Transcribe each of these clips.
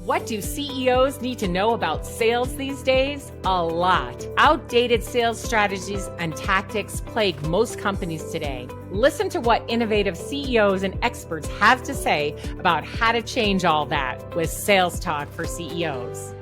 What do CEOs need to know about sales these days? A lot. Outdated sales strategies and tactics plague most companies today. Listen to what innovative CEOs and experts have to say about how to change all that with Sales Talk for CEOs.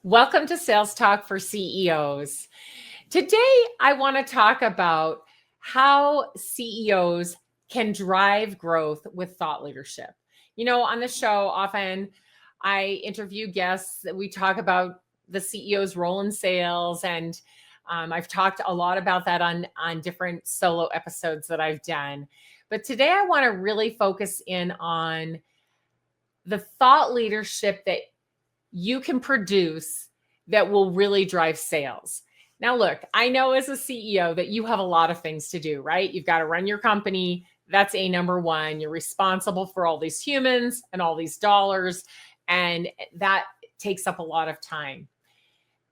Welcome to Sales Talk for CEOs. Today, I want to talk about how CEOs can drive growth with thought leadership. You know, on the show, often I interview guests that we talk about the CEO's role in sales. And I've talked a lot about that on different solo episodes that I've done. But today I want to really focus in on the thought leadership that you can produce that will really drive sales. Now, look, I know as a CEO that you have a lot of things to do, right? You've got to run your company. That's number one. You're responsible for all these humans and all these dollars, and that takes up a lot of time.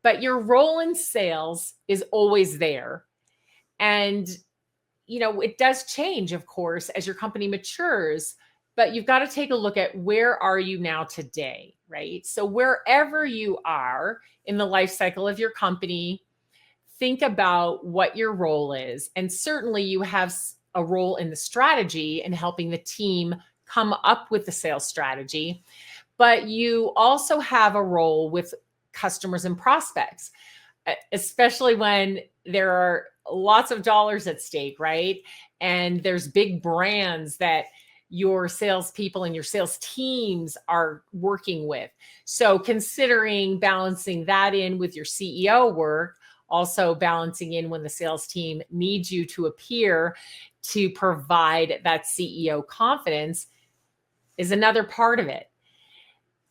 But your role in sales is always there. And, you know, it does change, of course, as your company matures, but you've got to take a look at where are you now today, right? So wherever you are in the life cycle of your company, think about what your role is. And certainly you have a role in the strategy and helping the team come up with the sales strategy, but you also have a role with customers and prospects, especially when there are lots of dollars at stake, right? And there's big brands that your salespeople and your sales teams are working with. So considering balancing that in with your CEO work, also balancing in when the sales team needs you to appear to provide that CEO confidence is another part of it.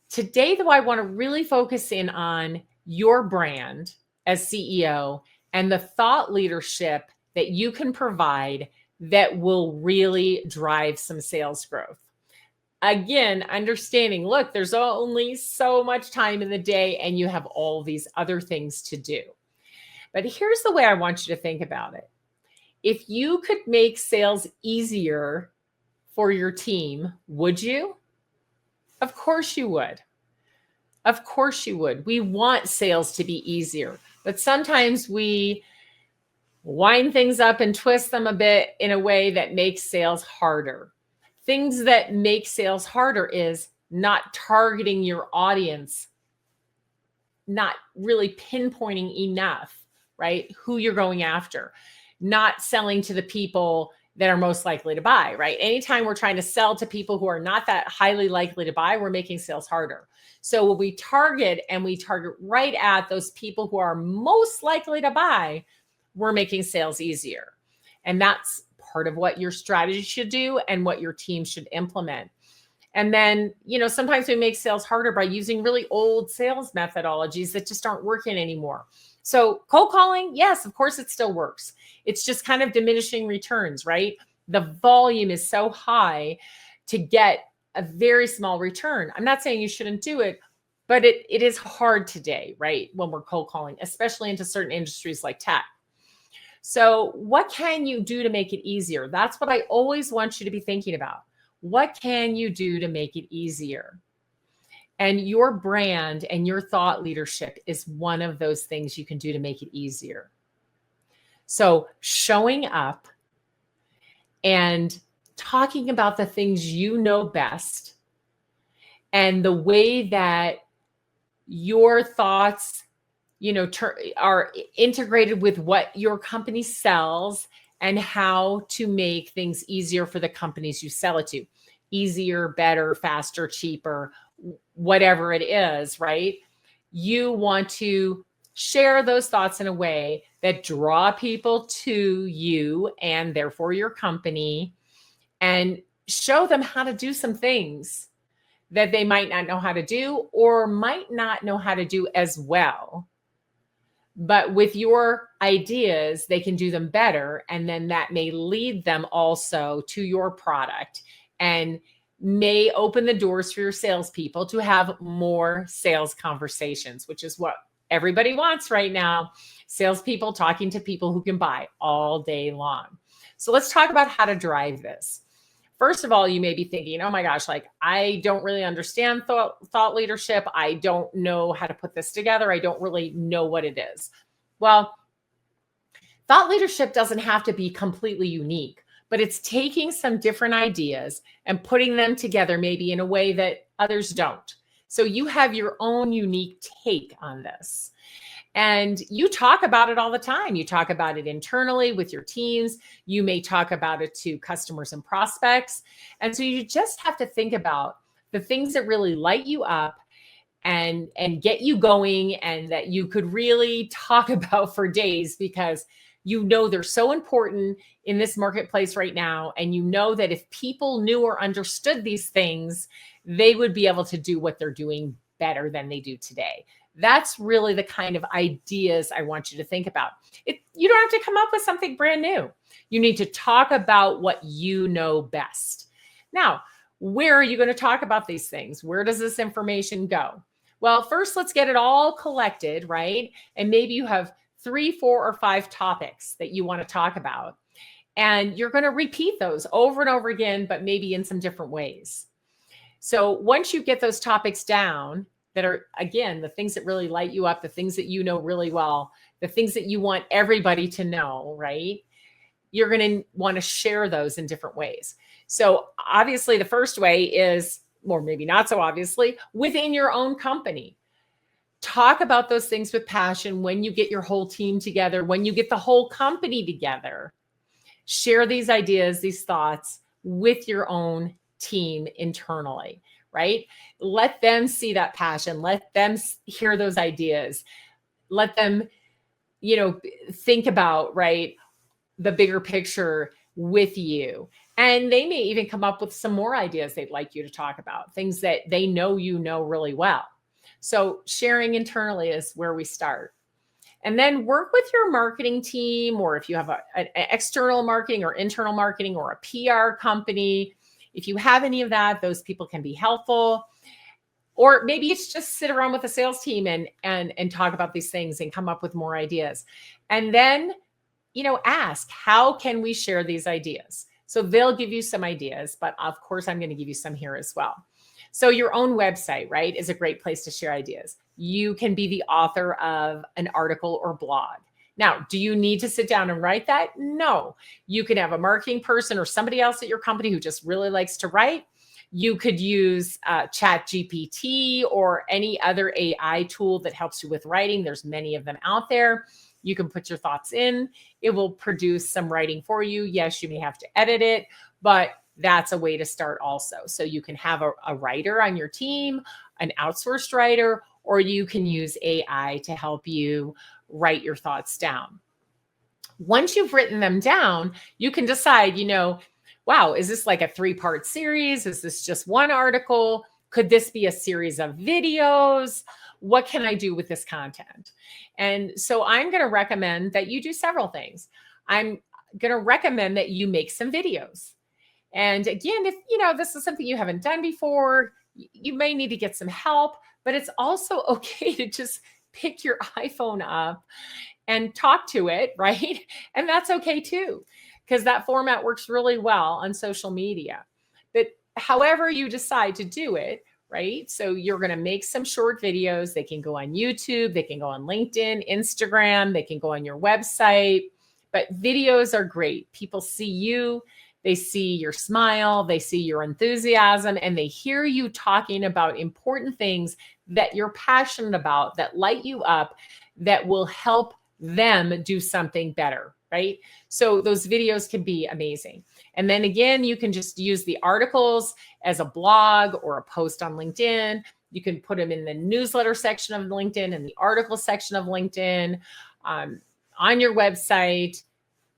Today, though, I want to really focus in on your brand as CEO and the thought leadership that you can provide that will really drive some sales growth. Again, understanding, look, there's only so much time in the day and you have all these other things to do. But here's the way I want you to think about it. If you could make sales easier for your team, would you? Of course you would. Of course you would. We want sales to be easier, but sometimes we wind things up and twist them a bit in a way that makes sales harder. Things that make sales harder is not targeting your audience, not really pinpointing enough, right? Who you're going after, not selling to the people that are most likely to buy, right? Anytime we're trying to sell to people who are not that highly likely to buy, we're making sales harder. So when we target right at those people who are most likely to buy, we're making sales easier. And that's part of what your strategy should do and what your team should implement. And then, you know, sometimes we make sales harder by using really old sales methodologies that just aren't working anymore. So cold calling, yes, of course it still works. It's just kind of diminishing returns, right? The volume is so high to get a very small return. I'm not saying you shouldn't do it, but it is hard today, right? When we're cold calling, especially into certain industries like tech. So what can you do to make it easier? That's what I always want you to be thinking about. What can you do to make it easier? And your brand and your thought leadership is one of those things you can do to make it easier. So showing up and talking about the things you know best and the way that your thoughts, you know, are integrated with what your company sells and how to make things easier for the companies you sell it to. Easier, better, faster, cheaper, whatever it is, right? You want to share those thoughts in a way that draw people to you and therefore your company, and show them how to do some things that they might not know how to do or might not know how to do as well. But with your ideas, they can do them better. And then that may lead them also to your product and may open the doors for your salespeople to have more sales conversations, which is what everybody wants right now. Salespeople talking to people who can buy all day long. So let's talk about how to drive this. First of all, you may be thinking, oh my gosh, like I don't really understand thought leadership. I don't know how to put this together. I don't really know what it is. Well, thought leadership doesn't have to be completely unique, but it's taking some different ideas and putting them together maybe in a way that others don't. So you have your own unique take on this. And you talk about it all the time. You talk about it internally with your teams. You may talk about it to customers and prospects. And so you just have to think about the things that really light you up and get you going and that you could really talk about for days because you know they're so important in this marketplace right now. And you know that if people knew or understood these things, they would be able to do what they're doing better than they do today. That's really the kind of ideas I want you to think about. You don't have to come up with something brand new. You need to talk about what you know best. Now, where are you going to talk about these things? Where does this information go? Well, first, let's get it all collected, right? And maybe you have 3, 4, or 5 topics that you want to talk about. And you're going to repeat those over and over again, but maybe in some different ways. So once you get those topics down, that are, again, the things that really light you up, the things that you know really well, the things that you want everybody to know, right? You're going to want to share those in different ways. So obviously the first way is, or maybe not so obviously, within your own company. Talk about those things with passion when you get your whole team together, when you get the whole company together. Share these ideas, these thoughts with your own team internally, right? Let them see that passion. Let them hear those ideas. Let them, think about, right, the bigger picture with you. And they may even come up with some more ideas they'd like you to talk about, things that they know you know really well. So sharing internally is where we start. And then work with your marketing team, or if you have an external marketing or internal marketing or a PR company, if you have any of that, those people can be helpful. Or maybe it's just sit around with the sales team and talk about these things and come up with more ideas. And then, ask, how can we share these ideas? So they'll give you some ideas, but of course, I'm going to give you some here as well. So your own website, right, is a great place to share ideas. You can be the author of an article or blog. Now, do you need to sit down and write that? No. You can have a marketing person or somebody else at your company who just really likes to write. You could use ChatGPT or any other AI tool that helps you with writing. There's many of them out there. You can put your thoughts in. It will produce some writing for you. Yes, you may have to edit it, but that's a way to start also. So you can have a writer on your team, an outsourced writer, or you can use AI to help you write your thoughts down. Once you've written them down, you can decide, wow, is this like a 3-part series? Is this just one article? Could this be a series of videos? What can I do with this content? And so I'm going to recommend that you do several things. I'm going to recommend that you make some videos. And again, if this is something you haven't done before, you may need to get some help, but it's also okay to just pick your iPhone up and talk to it, right? And that's okay too, because that format works really well on social media. But however you decide to do it, right? So you're going to make some short videos. They can go on YouTube, they can go on LinkedIn, Instagram, they can go on your website. But videos are great. People see you, they see your smile, they see your enthusiasm, and they hear you talking about important things that you're passionate about, that light you up, that will help them do something better, right? So those videos can be amazing. And then again, you can just use the articles as a blog or a post on LinkedIn. You can put them in the newsletter section of LinkedIn and the article section of LinkedIn, on your website.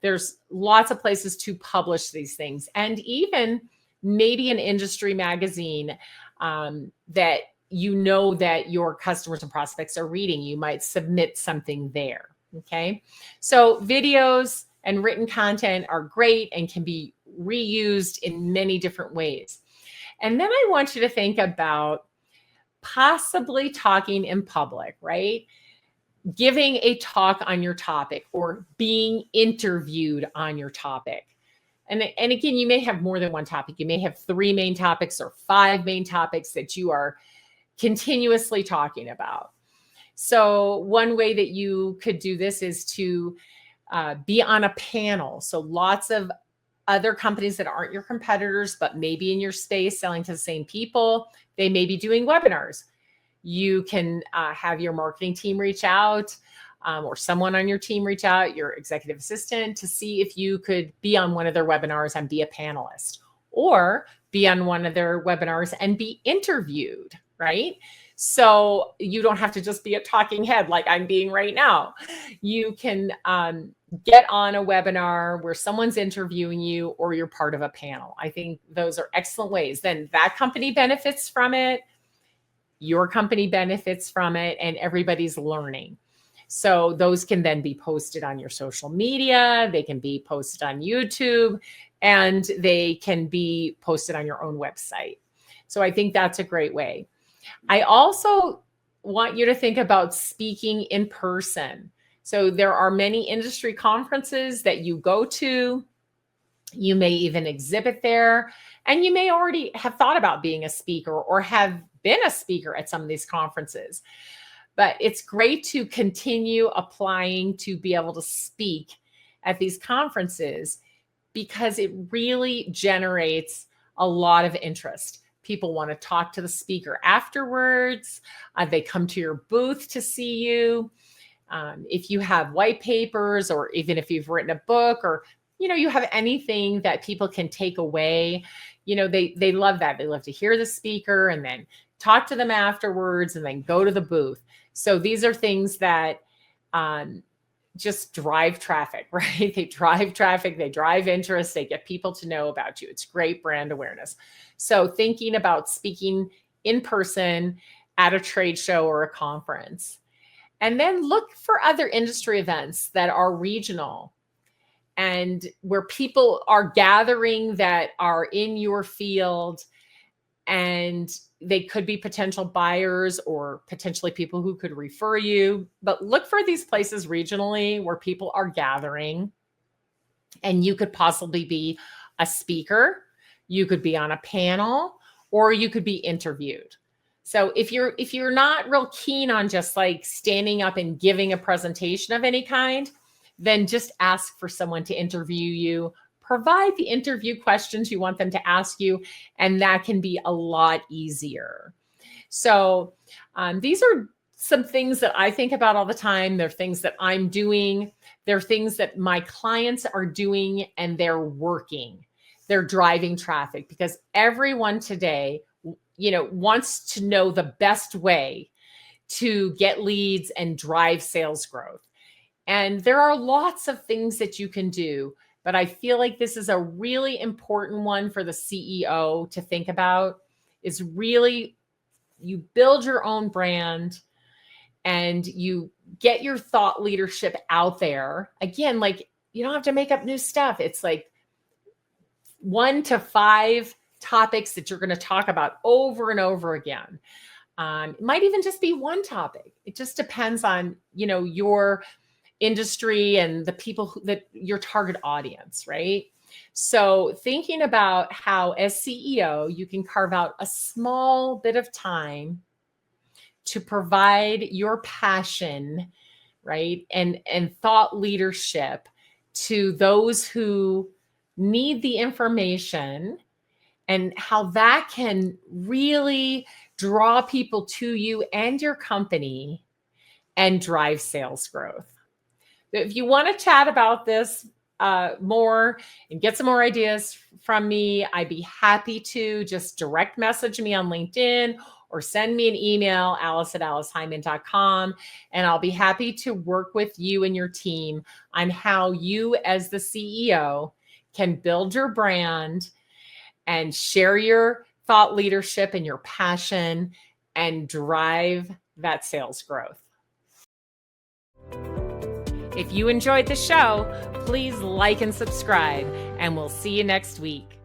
There's lots of places to publish these things, and even maybe an industry magazine that that your customers and prospects are reading. You might submit something there. Okay. So videos and written content are great and can be reused in many different ways. And then I want you to think about possibly talking in public, right? Giving a talk on your topic or being interviewed on your topic. And again, you may have more than one topic. You may have 3 main topics or 5 main topics that you are continuously talking about. So one way that you could do this is to be on a panel. So lots of other companies that aren't your competitors, but maybe in your space selling to the same people, they may be doing webinars. You can have your marketing team reach out or someone on your team reach out, your executive assistant, to see if you could be on one of their webinars and be a panelist, or be on one of their webinars and be interviewed, right? So you don't have to just be a talking head like I'm being right now. You can get on a webinar where someone's interviewing you, or you're part of a panel. I think those are excellent ways. Then that company benefits from it, your company benefits from it, and everybody's learning. So those can then be posted on your social media, they can be posted on YouTube, and they can be posted on your own website. So I think that's a great way. I also want you to think about speaking in person. So there are many industry conferences that you go to. You may even exhibit there, and you may already have thought about being a speaker or have been a speaker at some of these conferences. But it's great to continue applying to be able to speak at these conferences, because it really generates a lot of interest. People want to talk to the speaker afterwards. They come to your booth to see you. If you have white papers, or even if you've written a book, or you have anything that people can take away, they love that. They love to hear the speaker and then talk to them afterwards and then go to the booth. So these are things that just drive traffic, right? They drive traffic, they drive interest, they get people to know about you. It's great brand awareness. So thinking about speaking in person at a trade show or a conference. And then look for other industry events that are regional and where people are gathering that are in your field, and they could be potential buyers or potentially people who could refer you. But look for these places regionally where people are gathering, and you could possibly be a speaker, you could be on a panel, or you could be interviewed. So if you're not real keen on just like standing up and giving a presentation of any kind, then just ask for someone to interview you. Provide the interview questions you want them to ask you, and that can be a lot easier. So these are some things that I think about all the time. They're things that I'm doing. They're things that my clients are doing, and they're working. They're driving traffic, because everyone today, wants to know the best way to get leads and drive sales growth. And there are lots of things that you can do, but I feel like this is a really important one for the CEO to think about, is really you build your own brand and you get your thought leadership out there. Again, like, you don't have to make up new stuff. It's like 1 to 5 topics that you're going to talk about over and over again. It might even just be one topic. It just depends on, your industry and the people that your target audience, right? So thinking about how, as CEO, you can carve out a small bit of time to provide your passion, right? And thought leadership to those who need the information, and how that can really draw people to you and your company and drive sales growth. If you want to chat about this more and get some more ideas from me, I'd be happy to just direct message me on LinkedIn or send me an email, alice@aliceheiman.com, and I'll be happy to work with you and your team on how you, as the CEO, can build your brand and share your thought leadership and your passion and drive that sales growth. If you enjoyed the show, please like and subscribe, and we'll see you next week.